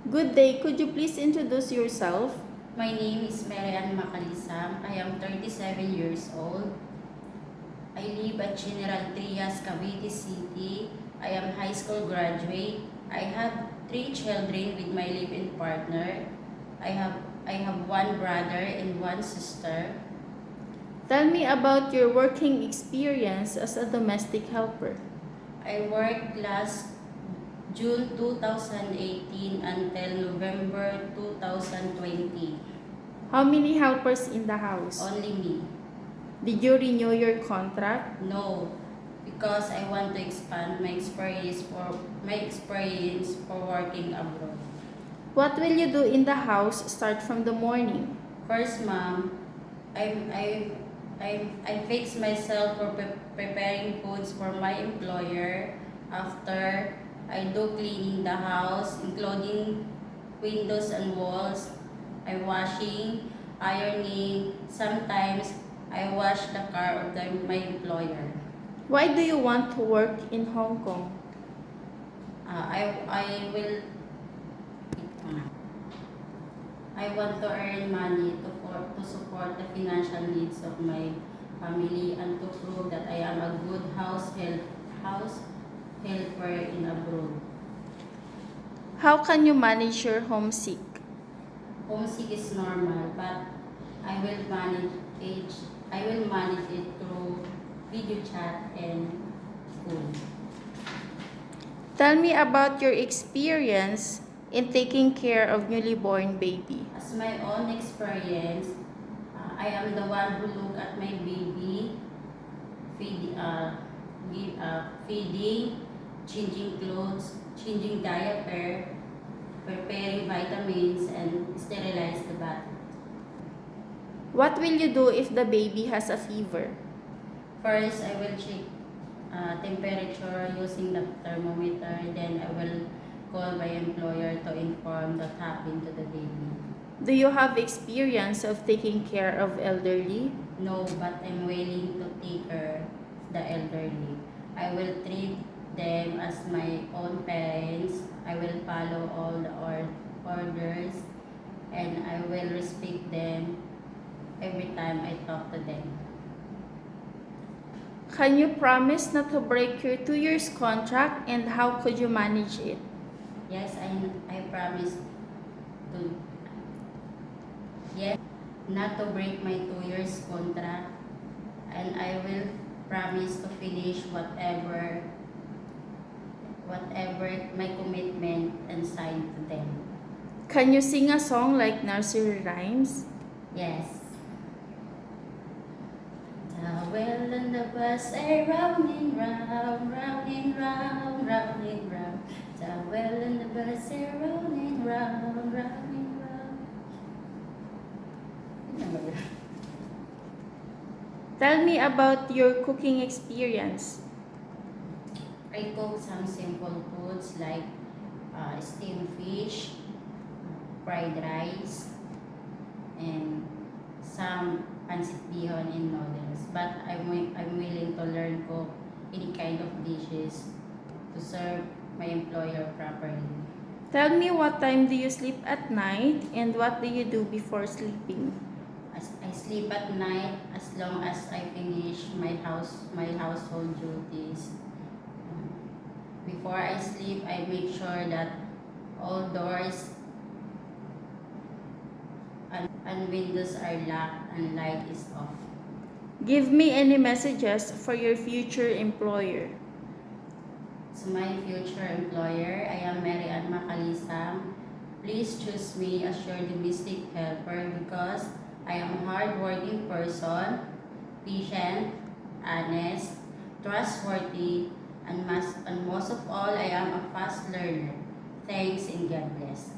Good day. Could you please introduce yourself? My name is Marian Macalisam. I am 37 years old. I live at General Trias, Cavite City. I am high school graduate. I have 3 children with my live-in partner. I have one brother and one sister. Tell me about your working experience as a domestic helper. I worked last June 2018 until November 2020. How many helpers in the house? Only me. Did you renew your contract? No, because I want to expand my experience for working abroad. What will you do in the house start from the morning? First, ma'am, I fix myself for preparing foods for my employer. After, I do cleaning the house, including windows and walls. I washing, ironing. Sometimes I wash the car of my employer. Why do you want to work in Hong Kong? I will. I want to earn money to support the financial needs of my family and to prove that I am a good house helper in abroad. How can you manage your homesick? Homesick is normal, but I will manage it. I will manage it through video chat and school. Tell me about your experience in taking care of newly born baby. As my own experience, I am the one who look at my baby, feeding, changing clothes, changing diaper, preparing vitamins, and sterilize the bath. What will you do if the baby has a fever? First, I will check temperature using the thermometer. Then I will call my employer to inform what happened to the baby. Do you have experience of taking care of elderly? No, but I'm willing to take care of the elderly. I will treat them as my own parents. I will follow all the orders and I will respect them every time I talk to them. Can you promise not to break your 2 years contract, and how could you manage it? Yes, I promise to yes, not to break my 2 years contract, and I will promise to finish whatever my commitment and sign to them. Can you sing a song like nursery rhymes? Yes. The well and the bus are round and round, round and round, round and round. The well and the bus are round and round, round and round. Tell me about your cooking experience. I cook some simple foods like steamed fish, fried rice, and some pancit bihon and noodles. But I'm willing to learn cook any kind of dishes to serve my employer properly. Tell me, what time do you sleep at night, and what do you do before sleeping? I sleep at night as long as I finish my household duties. Before I sleep, I make sure that all doors and windows are locked and light is off. Give me any messages for your future employer. To my future employer, I am Mary Ann Macalisam. Please choose me as your domestic helper because I am a hardworking person, patient, honest, trustworthy, and most of all, I am a fast learner. Thanks and God bless.